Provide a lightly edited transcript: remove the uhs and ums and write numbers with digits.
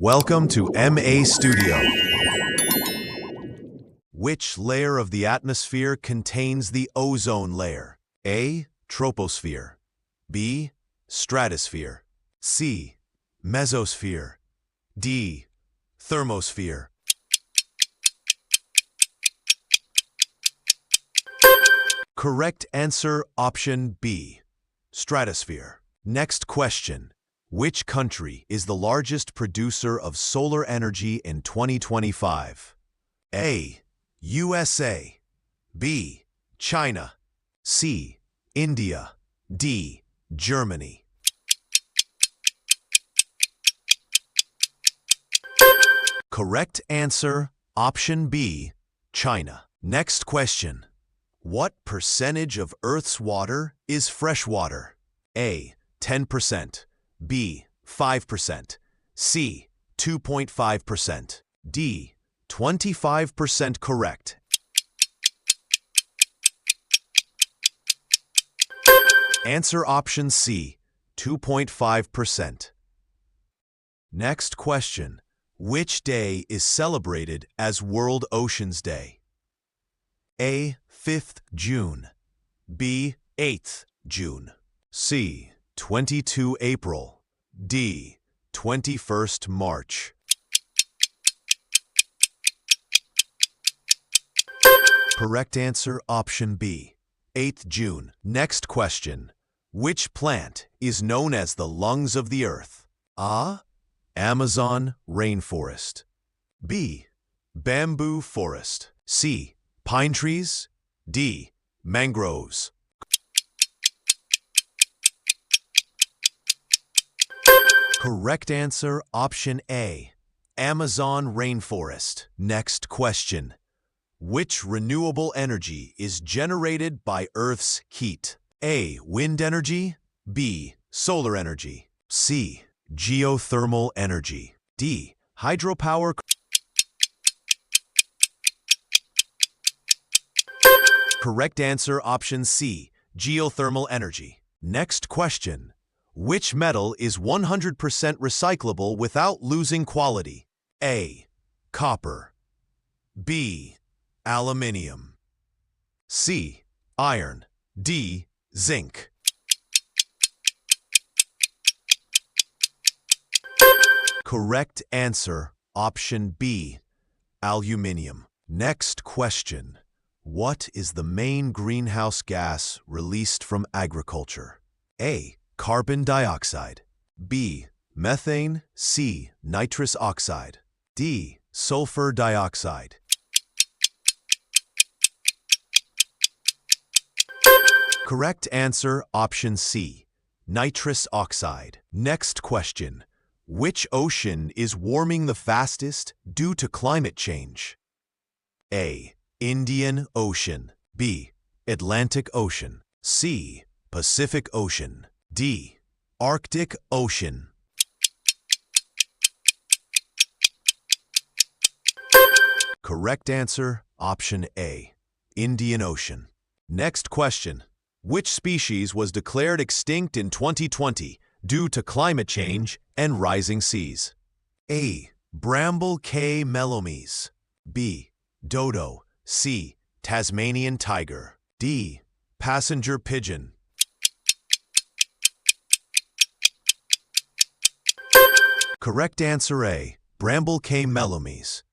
Welcome to MA Studio. Which layer of the atmosphere contains the ozone layer? A. Troposphere. B. Stratosphere. C. Mesosphere. D. Thermosphere. Correct answer, option B. Stratosphere. Next question. Which country is the largest producer of solar energy in 2025? A. USA. B. China. C. India. D. Germany. Correct answer, option B. China. Next question. What percentage of Earth's water is freshwater? A. 10%. B. 5%. C. 2.5%. D. 25% correct. Answer option C. 2.5%. Next question. Which day is celebrated as World Oceans Day? A. 5th June. B. 8th June. C. 22 April. D. 21st March. Correct answer, option B. 8th June. Next question. Which plant is known as the lungs of the earth? A. Amazon rainforest. B. Bamboo forest. C. Pine trees. D. Mangroves. Correct answer, option A. Amazon rainforest. Next question. Which renewable energy is generated by Earth's heat? A. Wind energy. B. Solar energy. C. Geothermal energy. D. Hydropower. Correct answer, option C. Geothermal energy. Next question. Which metal is 100% recyclable without losing quality? A. Copper. B. Aluminium. C. Iron. D. Zinc. Correct answer, option B. Aluminium. Next question. What is the main greenhouse gas released from agriculture? A. Carbon dioxide. B. Methane. C. Nitrous oxide. D. Sulfur dioxide. Correct answer, option C. Nitrous oxide. Next question. Which ocean is warming the fastest due to climate change? A. Indian Ocean. B. Atlantic Ocean. C. Pacific Ocean. D. Arctic Ocean. Correct answer, option A. Indian Ocean. Next question. Which species was declared extinct in 2020 due to climate change and rising seas? A. Bramble K. melomies. B. Dodo. C. Tasmanian tiger. D. Passenger pigeon. Correct answer A. Bramble K. melomies.